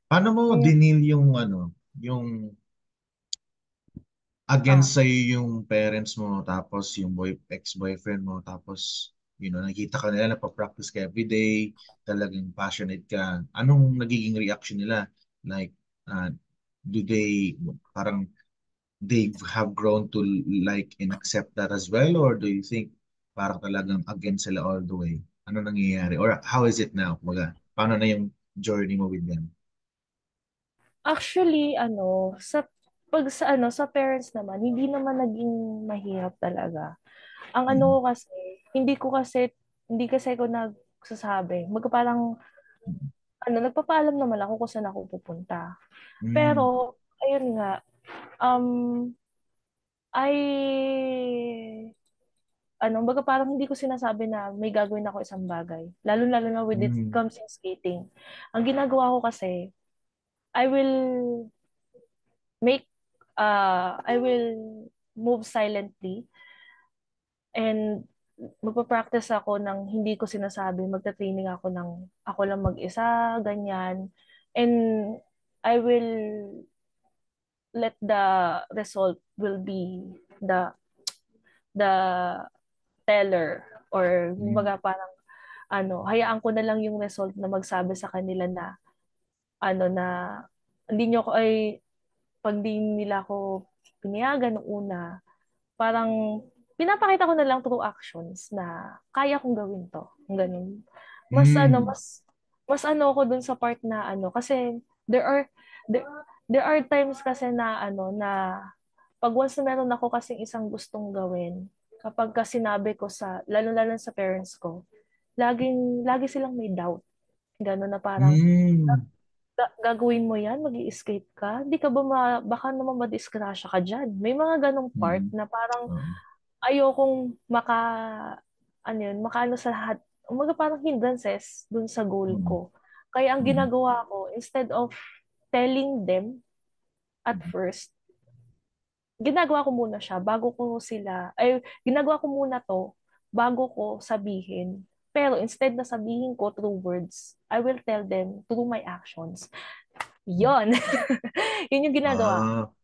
Paano mo Mm, dinil yung ano, yung against ah, sa'yo yung parents mo, tapos yung ex-boyfriend mo, tapos, nakita ka nila na pa-practice ka everyday, talagang passionate ka. Anong nagiging reaction nila? Like, uh, do they, parang, they have grown to like and accept that as well? Or do you think parang talagang against sila all the way? Ano nangyayari? Or how is it now? Kumbaga, paano na yung journey mo with them? actually, pag sa parents naman, hindi naman naging mahirap talaga. Ang ano Mm. ko kasi, hindi kasi ako nagsasabi. Parang, nagpapaalam naman ako kung saan ako pupunta. Mm. Pero, ayun nga, um, parang hindi ko sinasabi na may gagawin ako isang bagay. Lalo-lalo na with it Mm. comes in skating. Ang ginagawa ko kasi, I will make, I will move silently and magpa-practice ako ng hindi ko sinasabi. Magta-training ako ng ako lang mag-isa, ganyan. And I will let the result will be the the teller or Mm. kumbaga parang hayaan ko na lang yung result na magsabi sa kanila na na hindi nyo ko ay pag di nila ako pinayagan nung una, parang pinapakita ko na lang through actions na kaya kong gawin to. Ganun. Mas Mm. mas ako dun sa part na kasi there are there, there are times kasi na pag once na meron ako kasing isang gustong gawin, kapag ka sinabi ko lalo-lalo sa parents ko, lagi silang may doubt. Gano'n na parang, Mm. gagawin mo yan, mag-i-skate ka? Hindi ka ba baka naman madisgrasya ka diyan. May mga gano'ng part Mm. na parang Oo. ayokong makaano sa lahat. Kumbaga parang hindrances dun sa goal Mm. ko. Kaya ang Mm. ginagawa ko, instead of telling them at first, ginagawa ko muna siya ginagawa ko muna to bago ko sabihin. Pero instead na sabihin ko through words, I will tell them through my actions. Yon. Yun yung ginagawa Ah, ko.